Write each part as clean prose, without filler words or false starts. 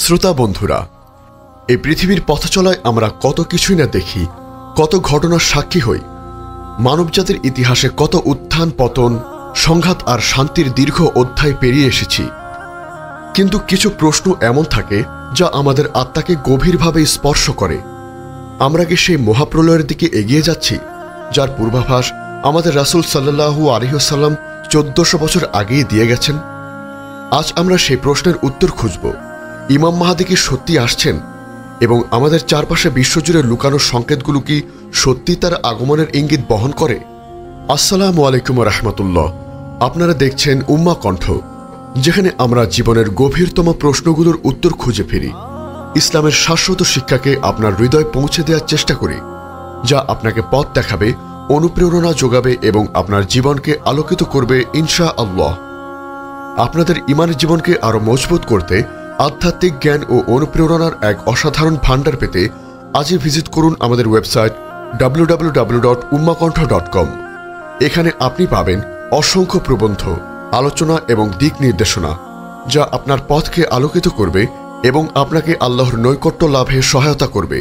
শ্রোতা বন্ধুরা, এই পৃথিবীর পথ চলায় আমরা কত কিছুই না দেখি, কত ঘটনার সাক্ষী হই। মানবজাতির ইতিহাসে কত উত্থান পতন, সংঘাত আর শান্তির দীর্ঘ অধ্যায় পেরিয়ে এসেছি। কিন্তু কিছু প্রশ্ন এমন থাকে যা আমাদের আত্মাকে গভীরভাবে স্পর্শ করে। আমরা কি সেই মহাপ্রলয়ের দিকে এগিয়ে যাচ্ছি, যার পূর্বাভাস আমাদের রাসূল সাল্লাল্লাহু আলাইহি ওয়াসাল্লাম 1400 বছর আগেই দিয়ে গেছেন? আজ আমরা সেই প্রশ্নের উত্তর খুঁজব। ইমাম মাহদী কি সত্যি আসছেন, এবং আমাদের চারপাশে বিশ্বজুড়ে লুকানো সংকেতগুলো কি সত্যি তার আগমনের ইঙ্গিত বহন করে? আসসালামু আলাইকুম রাহমাতুল্লাহ। আপনারা দেখছেন উম্মাহ কণ্ঠ, যেখানে আমরা জীবনের গভীরতম প্রশ্নগুলোর উত্তর খুঁজে ফিরি। ইসলামের শাশ্বত শিক্ষাকে আপনার হৃদয়ে পৌঁছে দেওয়ার চেষ্টা করি, যা আপনাকে পথ দেখাবে, অনুপ্রেরণা যোগাবে এবং আপনার জীবনকে আলোকিত করবে ইনশাআল্লাহ। আপনাদের ঈমানের জীবনকে আরও মজবুত করতে আধ্যাত্মিক জ্ঞান ও অনুপ্রেরণার এক অসাধারণ ভাণ্ডার পেতে আজই ভিজিট করুন আমাদের ওয়েবসাইট www.ummahkontho.com। এখানে আপনি পাবেন অসংখ্য প্রবন্ধ, আলোচনা এবং দিক নির্দেশনা, যা আপনার পথকে আলোকিত করবে এবং আপনাকে আল্লাহর নৈকট্য লাভে সহায়তা করবে।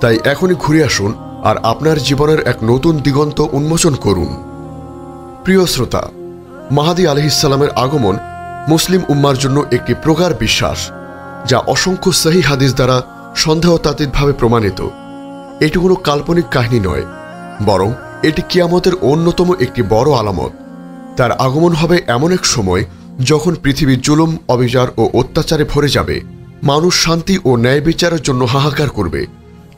তাই এখনই ঘুরে আসুন আর আপনার জীবনের এক নতুন দিগন্ত উন্মোচন করুন। প্রিয় শ্রোতা, মাহদী আলাইহিস সালামের আগমন মুসলিম উম্মার জন্য একটি প্রগাঢ় বিশ্বাস, যা অসংখ্য সহিহ হাদিস দ্বারা সন্দেহতাতীতভাবে প্রমাণিত। এটি কোনো কাল্পনিক কাহিনী নয়, বরং এটি কিয়ামতের অন্যতম একটি বড় আলামত। তার আগমন হবে এমন এক সময় যখন পৃথিবী জুলুম, অবিচার ও অত্যাচারে ভরে যাবে। মানুষ শান্তি ও ন্যায় বিচারের জন্য হাহাকার করবে,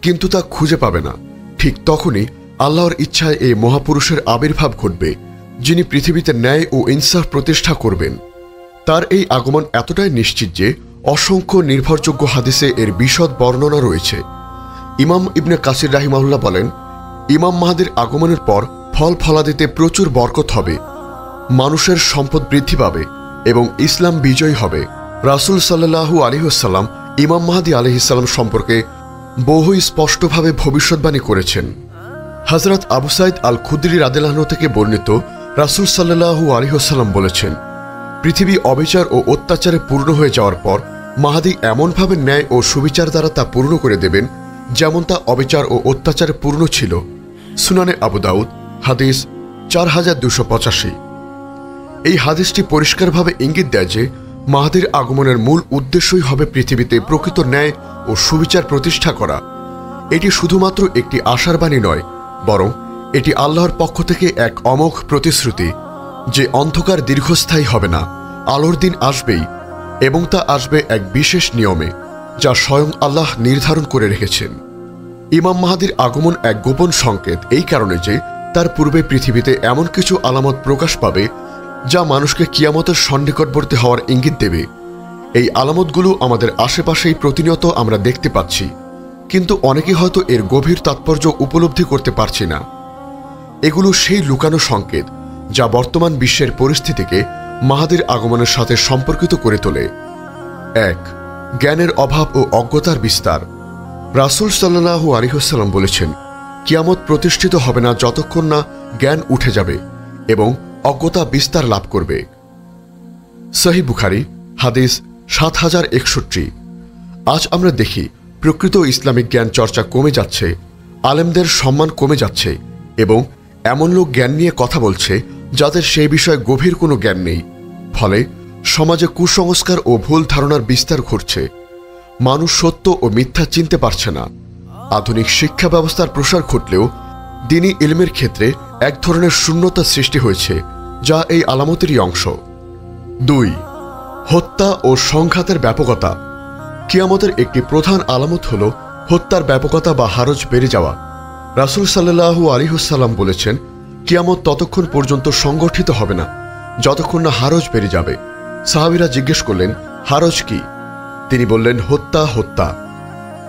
কিন্তু তা খুঁজে পাবে না। ঠিক তখনই আল্লাহর ইচ্ছায় এই মহাপুরুষের আবির্ভাব ঘটবে, যিনি পৃথিবীতে ন্যায় ও ইনসাফ প্রতিষ্ঠা করবেন। তার এই আগমন এতটাই নিশ্চিত যে অসংখ্য নির্ভরযোগ্য হাদিসে এর বিশদ বর্ণনা রয়েছে। ইমাম ইবনে কাসির রাহিমাহুল্লাহ বলেন, ইমাম মাহদীর আগমনের পর ফল ফলাদিতে প্রচুর বরকত হবে, মানুষের সম্পদ বৃদ্ধি পাবে এবং ইসলাম বিজয়ী হবে। রাসূল সাল্লাল্লাহু আলাইহি ওয়াসাল্লাম ইমাম মাহদী আলাইহিস সালাম সম্পর্কে বহু স্পষ্টভাবে ভবিষ্যদ্বাণী করেছেন। হযরত আবু সাঈদ আল খুদরি রাদিয়াল্লাহু আনহু থেকে বর্ণিত, রাসূল সাল্লাল্লাহু আলাইহি ওয়াসাল্লাম বলেছেন, পৃথিবী অবিচার ও অত্যাচারে পূর্ণ হয়ে যাওয়ার পর মাহদী এমনভাবে ন্যায় ও সুবিচার দ্বারা তা পূর্ণ করে দেবেন যেমন তা অবিচার ও অত্যাচারে পূর্ণ ছিল। সুনানে আবু দাউদ, হাদিস 4285। এই হাদিসটি পরিষ্কারভাবে ইঙ্গিত দেয় যে মাহদীর আগমনের মূল উদ্দেশ্যই হবে পৃথিবীতে প্রকৃত ন্যায় ও সুবিচার প্রতিষ্ঠা করা। এটি শুধুমাত্র একটি আশার বাণী নয়, বরং এটি আল্লাহর পক্ষ থেকে এক অমোঘ প্রতিশ্রুতি যে অন্ধকার দীর্ঘস্থায়ী হবে না, আলোর দিন আসবেই, এবং তা আসবে এক বিশেষ নিয়মে, যা স্বয়ং আল্লাহ নির্ধারণ করে রেখেছেন। ইমাম মাহদীর আগমন এক গোপন সংকেত এই কারণে যে তার পূর্বে পৃথিবীতে এমন কিছু আলামত প্রকাশ পাবে যা মানুষকে কিয়ামতের সন্নিকটবর্তী হওয়ার ইঙ্গিত দেবে। এই আলামতগুলো আমাদের আশেপাশেই প্রতিনিয়ত আমরা দেখতে পাচ্ছি, কিন্তু অনেকে হয়তো এর গভীর তাৎপর্য উপলব্ধি করতে পারছি না। এগুলো সেই লুকানো সংকেত যা বর্তমান বিশ্বের পরিস্থিতিকে মাহদীর আগমনের সাথে সম্পর্কিত করে তোলে। 1. জ্ঞানের অভাব ও অজ্ঞতার বিস্তার। রাসূল সাল্লাল্লাহু আলাইহি ওয়াসাল্লাম বলেছেন, কিয়ামত প্রতিষ্ঠিত হবে না যতক্ষণ না জ্ঞান উঠে যাবে এবং অজ্ঞতা বিস্তার লাভ করবে। সহিহ বুখারী, হাদিস 7061। আজ আমরা দেখি প্রকৃত ইসলামিক জ্ঞান চর্চা কমে যাচ্ছে, আলেমদের সম্মান কমে যাচ্ছে এবং এমন লোক জ্ঞান নিয়ে কথা বলছে যাদের সেই বিষয়ে গভীর কোনো জ্ঞান নেই। ফলে সমাজে কুসংস্কার ও ভুল ধারণার বিস্তার ঘটছে। মানুষ সত্য ও মিথ্যা চিনতে পারছে না। আধুনিক শিক্ষা ব্যবস্থার প্রসার ঘটলেও দ্বীনি ইলমের ক্ষেত্রে এক ধরনের শূন্যতা সৃষ্টি হয়েছে, যা এই আলামতেরই অংশ। 2. হত্যা ও সংঘাতের ব্যাপকতা। কিয়ামতের একটি প্রধান আলামত হল হত্যার ব্যাপকতা বা হারজ বেড়ে যাওয়া। রাসূল সাল্লাল্লাহু আলাইহি ওয়াসাল্লাম বলেছেন, কিয়ামত ততক্ষণ পর্যন্ত সংগঠিত হবে না যতক্ষণ না হারজ বেড়ে যাবে। সাহাবীরা জিজ্ঞেস করলেন, হারজ কি? তিনি বললেন, হত্যা।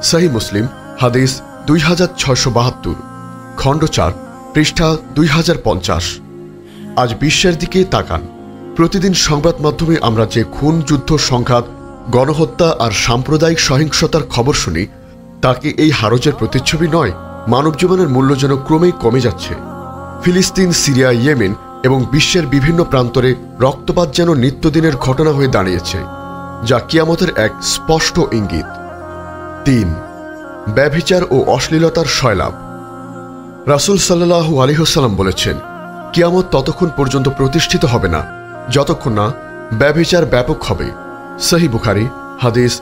সহিহ মুসলিম, হাদিস 2672, খণ্ড 4, পৃষ্ঠা 2050। আজ বিশ্বের দিকে তাকান। প্রতিদিন সংবাদ মাধ্যমে আমরা যে খুন, যুদ্ধ, সংঘাত, গণহত্যা আর সাম্প্রদায়িক সহিংসতার খবর শুনি, তা কি এই হারজের প্রতিচ্ছবি নয়? মানব জীবনের মূল্য যেন ক্রমেই কমে যাচ্ছে। ফিলিস্তিন, সিরিয়া, ইয়েমেন এবং বিশ্বের বিভিন্ন প্রান্তরে রক্তপাত যেন নিত্যদিনের ঘটনা হয়ে দাঁড়িয়েছে। যা কিয়ামতের এক স্পষ্ট ইঙ্গিত। 3. ব্যভিচার ও অশ্লীলতার সয়লাভ। রাসূল সাল্লাল্লাহু আলাইহি ওয়াসাল্লাম বলেছেন, কিয়ামত ততক্ষণ পর্যন্ত প্রতিষ্ঠিত হবে না যতক্ষণ না ব্যভিচার ব্যাপক হবে। সহিহ বুখারী হাদিস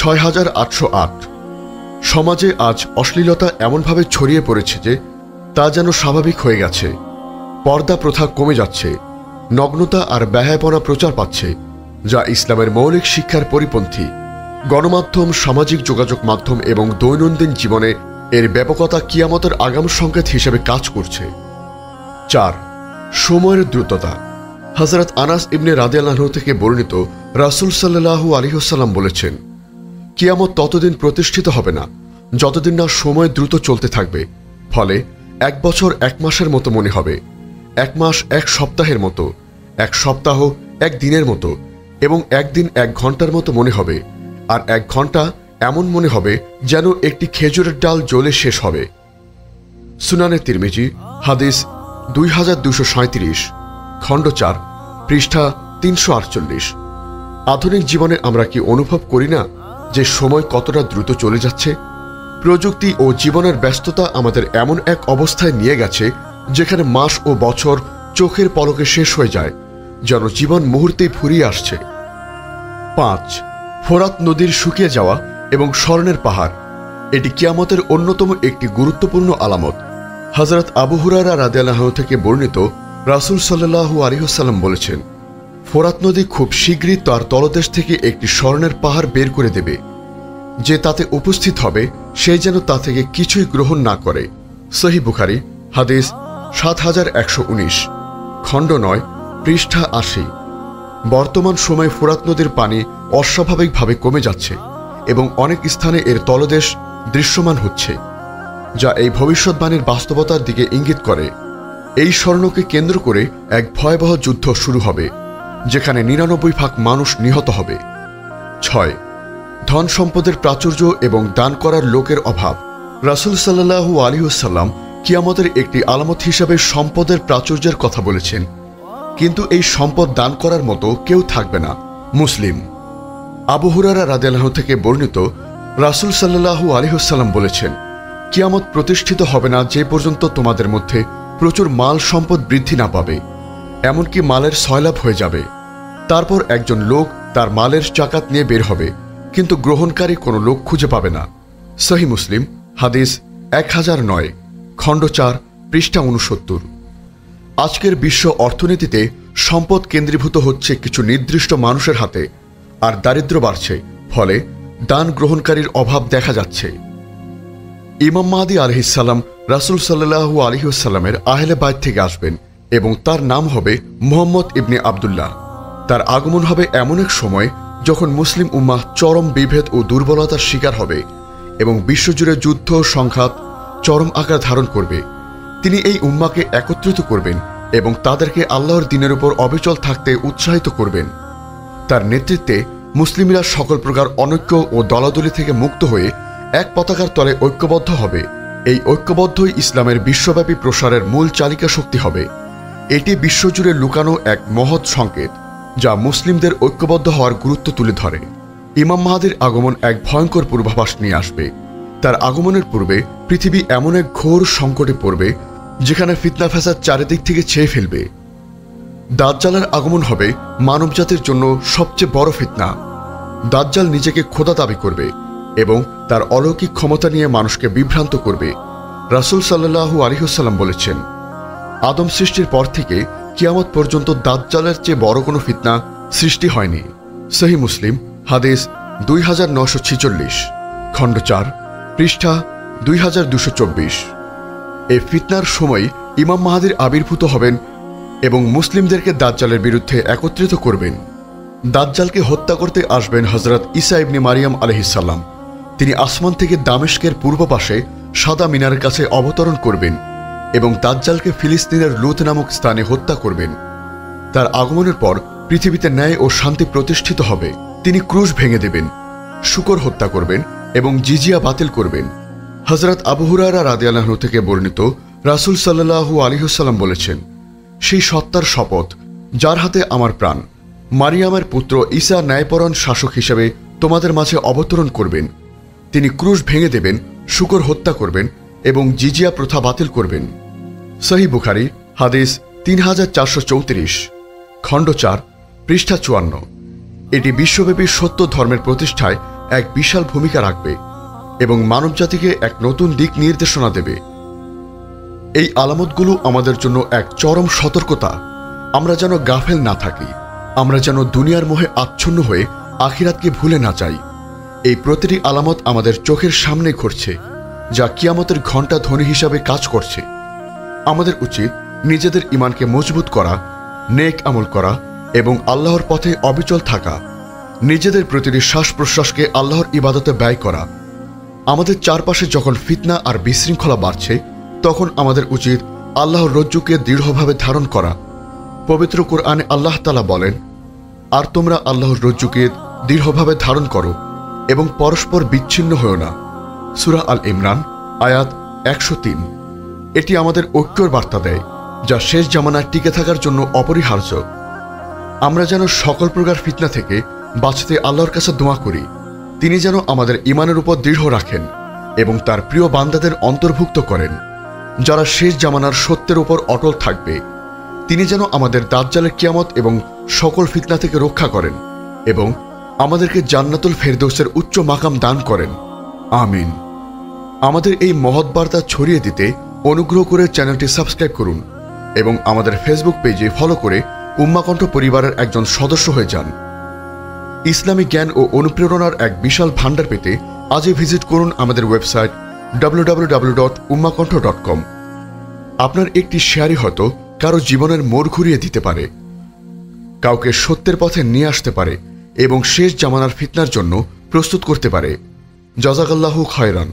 ৬৮০৮। সমাজে আজ অশ্লীলতা এমনভাবে ছড়িয়ে পড়েছে যে তা যেন স্বাভাবিক হয়ে গেছে। পর্দা প্রথা কমে যাচ্ছে, নগ্নতা আর ব্যয়াপনা প্রচার পাচ্ছে, যা ইসলামের মৌলিক শিক্ষার পরিপন্থী। গণমাধ্যম, সামাজিক যোগাযোগ মাধ্যম এবং দৈনন্দিন জীবনে এর ব্যাপকতা কিয়ামতের আগাম সংকেত হিসেবে কাজ করছে। 4. সময়ের দ্রুততা। হযরত আনাস ইবনে রাদিয়াল্লাহু আনহু থেকে বর্ণিত, রাসূল সাল্লাল্লাহু আলাইহি ওয়াসাল্লাম বলেছেন, কিয়ামত ততদিন প্রতিষ্ঠিত হবে না যতদিন না সময় দ্রুত চলতে থাকবে। ফলে 1 বছর 1 মাসের মতো মনে হবে, 1 মাস 1 সপ্তাহের মতো, 1 সপ্তাহ 1 দিনের মতো, এবং 1 দিন 1 ঘন্টার মতো মনে হবে, আর 1 ঘন্টা এমন মনে হবে যেন একটি খেজুরের ডাল জ্বলে শেষ হবে। সুনানে তিরমিজি হাদিস 2237, খণ্ড 4, পৃষ্ঠা 348। আধুনিক জীবনে আমরা কি অনুভব করি না যে সময় কতটা দ্রুত চলে যাচ্ছে? প্রযুক্তি ও জীবনের ব্যস্ততা আমাদের এমন এক অবস্থায় নিয়ে গেছে যেখানে মাস ও বছর চোখের পলকে শেষ হয়ে যায়, যেন জীবন মুহূর্তেই ফুরিয়ে আসছে। 5. ফোরাত নদীর শুকিয়ে যাওয়া এবং স্বর্ণের পাহাড়। এটি কিয়ামতের অন্যতম একটি গুরুত্বপূর্ণ আলামত। হযরত আবু হুরায়রা রাদিয়াল্লাহু আনহু থেকে বর্ণিত, রাসূল সাল্লাল্লাহু আলাইহি ওয়াসাল্লাম বলেছেন, ফোরাত নদী খুব শীঘ্রই তার তলদেশ থেকে একটি স্বর্ণের পাহাড় বের করে দেবে। যে তাতে উপস্থিত হবে সে যেন তা থেকে কিছুই গ্রহণ না করে। সহিহ বুখারী হাদিস ৭১১৯, খণ্ড ৯, পৃষ্ঠা ৮০। বর্তমান সময়ে ফোরাত নদীর পানি অস্বাভাবিকভাবে কমে যাচ্ছে এবং অনেক স্থানে এর তলদেশ দৃশ্যমান হচ্ছে, যা এই ভবিষ্যৎবাণীর বাস্তবতার দিকে ইঙ্গিত করে। এই স্বর্ণকে কেন্দ্র করে এক ভয়াবহ যুদ্ধ শুরু হবে, যেখানে ৯৯ ভাগ মানুষ নিহত হবে। 6. ধন সম্পদের প্রাচুর্য এবং দান করার লোকের অভাব। রাসূল সাল্লাল্লাহু আলাইহি ওয়াসাল্লাম কিয়ামতের একটি আলামত হিসাবে সম্পদের প্রাচুর্যের কথা বলেছেন, কিন্তু এই সম্পদ দান করার মতো কেউ থাকবে না। মুসলিম আবু হুরায়রা রাদিয়াল্লাহু আনহু থেকে বর্ণিত, রাসূল সাল্লাল্লাহু আলাইহি ওয়াসাল্লাম বলেছেন, কিয়ামত প্রতিষ্ঠিত হবে না যে পর্যন্ত তোমাদের মধ্যে প্রচুর মাল সম্পদ বৃদ্ধি না পাবে, এমনকি মালের সয়লাভ হয়ে যাবে। তারপর একজন লোক তার মালের জাকাত নিয়ে বের হবে, কিন্তু গ্রহণকারী কোনো লোক খুঁজে পাবে না। সহিহ মুসলিম হাদিস 1009, খণ্ড 4, পৃষ্ঠা 69। আজকের বিশ্ব অর্থনীতিতে সম্পদ কেন্দ্রীভূত হচ্ছে কিছু নির্দিষ্ট মানুষের হাতে, আর দারিদ্র বাড়ছে, ফলে দান গ্রহণকারীর অভাব দেখা যাচ্ছে। ইমাম মাহদী আলাইহিস সালাম রাসূল সাল্লাল্লাহু আলাইহি ওয়াসাল্লামের আহলে বাইত থেকে আসবেন এবং তার নাম হবে মুহাম্মদ ইবনে আবদুল্লাহ। তার আগমন হবে এমন এক সময় যখন মুসলিম উম্মাহ চরম বিভেদ ও দুর্বলতার শিকার হবে এবং বিশ্বজুড়ে যুদ্ধ সংঘাত চরম আকার ধারণ করবে। তিনি এই উম্মাকে একত্রিত করবেন এবং তাদেরকে আল্লাহর দ্বীনের উপর অবিচল থাকতে উৎসাহিত করবেন। তার নেতৃত্বে মুসলিমরা সকল প্রকার অনৈক্য ও দলাদলি থেকে মুক্ত হয়ে এক পতাকার তলে ঐক্যবদ্ধ হবে। এই ঐক্যবদ্ধই ইসলামের বিশ্বব্যাপী প্রসারের মূল চালিকা শক্তি হবে। এটি বিশ্বজুড়ে লুকানো এক মহৎ সংকেত, যা মুসলিমদের ঐক্যবদ্ধ হওয়ার গুরুত্ব তুলে ধরে। ইমাম মাহদীর আগমন এক ভয়ঙ্কর পূর্বাভাস নিয়ে আসবে। তার আগমনের পূর্বে পৃথিবী এমন এক ঘোর সংকটে পড়বে যেখানে ফিতনা ফ্যাসাদ চারিদিক থেকে ছেয়ে ফেলবে। দাজ্জালের আগমন হবে মানবজাতির জন্য সবচেয়ে বড় ফিতনা। দাজ্জাল নিজেকে খোদা দাবি করবে এবং তার অলৌকিক ক্ষমতা নিয়ে মানুষকে বিভ্রান্ত করবে। রাসূল সাল্লাল্লাহু আলাইহি ওয়াসাল্লাম বলেছেন, আদম সৃষ্টির পর থেকে কিয়ামত পর্যন্ত দাজ্জালের চেয়ে বড় কোনো ফিতনা সৃষ্টি হয়নি। সহিহ মুসলিম হাদিস 2946, খণ্ড 4, পৃষ্ঠা 2224। এই ফিতনার সময় ইমাম মাহদীর আবির্ভূত হবেন এবং মুসলিমদেরকে দাজ্জালের বিরুদ্ধে একত্রিত করবেন। দাজ্জালকে হত্যা করতে আসবেন হযরত ঈসা ইবনে মারিয়াম আলাইহিস সালাম। তিনি আসমান থেকে দামেস্কের পূর্ব পাশে সাদা মিনারের কাছে অবতরণ করবেন এবং দাজ্জালকে ফিলিস্তিনের লুত নামক স্থানে হত্যা করবেন। তার আগমনের পর পৃথিবীতে ন্যায় ও শান্তি প্রতিষ্ঠিত হবে। তিনি ক্রুশ ভেঙে দেবেন, শূকর হত্যা করবেন এবং জিজিয়া বাতিল করবেন। হযরত আবু হুরায়রা রাদিয়াল্লাহু আনহু থেকে বর্ণিত, রাসূল সাল্লাল্লাহু আলাইহি ওয়াসাল্লাম বলেছেন, সেই সত্তার শপথ যার হাতে আমার প্রাণ, মারিয়ামের পুত্র ঈসা ন্যায়পরায়ণ শাসক হিসেবে তোমাদের মাঝে অবতরণ করবেন। তিনি ক্রুশ ভেঙে দেবেন, শূকর হত্যা করবেন এবং জিজিয়া প্রথা বাতিল করবেন। সহিহ বুখারী হাদিস 3434, খণ্ড 4, পৃষ্ঠা 54। এটি বিশ্বব্যাপী সত্য ধর্মের প্রতিষ্ঠায় এক বিশাল ভূমিকা রাখবে এবং মানবজাতিকে এক নতুন দিক নির্দেশনা দেবে। এই আলামতগুলো আমাদের জন্য এক চরম সতর্কতা। আমরা যেন গাফেল না থাকি, আমরা যেন দুনিয়ার মোহে আচ্ছন্ন হয়ে আখিরাতকে ভুলে না যাই। এই প্রতিটি আলামত আমাদের চোখের সামনে ঘটছে, যা কিয়ামতের ঘণ্টা ধ্বনি হিসাবে কাজ করছে। আমাদের উচিত নিজেদের ঈমানকে মজবুত করা, নেক আমল করা এবং আল্লাহর পথে অবিচল থাকা, নিজেদের প্রতিটি শ্বাস প্রশ্বাসকে আল্লাহর ইবাদতে ব্যয় করা। আমাদের চারপাশে যখন ফিতনা আর বিশৃঙ্খলা বাড়ছে, তখন আমাদের উচিত আল্লাহর রজ্জুকে দৃঢ়ভাবে ধারণ করা। পবিত্র কোরআনে আল্লাহ তাআলা বলেন, আর তোমরা আল্লাহর রজ্জুকে দৃঢ়ভাবে ধারণ করো এবং পরস্পর বিচ্ছিন্ন হও না। সূরা আল ইমরান আয়াত 103। এটি আমাদের ঐক্যের বার্তা দেয়, যা শেষ জামানায় টিকে থাকার জন্য অপরিহার্য। আমরা যেন সকল প্রকার ফিতনা থেকে বাঁচতে আল্লাহর কাছে দোয়া করি। তিনি যেন আমাদের ঈমানের উপর দৃঢ় রাখেন এবং তার প্রিয় বান্দাদের অন্তর্ভুক্ত করেন, যারা শেষ জামানার সত্যের উপর অটল থাকবে। তিনি যেন আমাদের দাজ্জালের কিয়ামত এবং সকল ফিতনা থেকে রক্ষা করেন এবং আমাদেরকে জান্নাতুল ফেরদৌসের উচ্চ মাকাম দান করেন। আমিন। আমাদের এই মহৎ বার্তা ছড়িয়ে দিতে অনুগ্রহ করে চ্যানেলটি সাবস্ক্রাইব করুন এবং আমাদের ফেসবুক পেজে ফলো করে উম্মাকণ্ঠ পরিবারের একজন সদস্য হয়ে যান। ইসলামী জ্ঞান ও অনুপ্রেরণার এক বিশাল ভান্ডার পেতে আজই ভিজিট করুন আমাদের ওয়েবসাইট www.ummakantha.com। আপনার একটি শেয়ারই হয়তো কারো জীবনের মোড় ঘুরিয়ে দিতে পারে, কাউকে সত্যের পথে নিয়ে আসতে পারে এবং শেষ জামানার ফিতনার জন্য প্রস্তুত করতে পারে। জাযাকাল্লাহু খায়রান।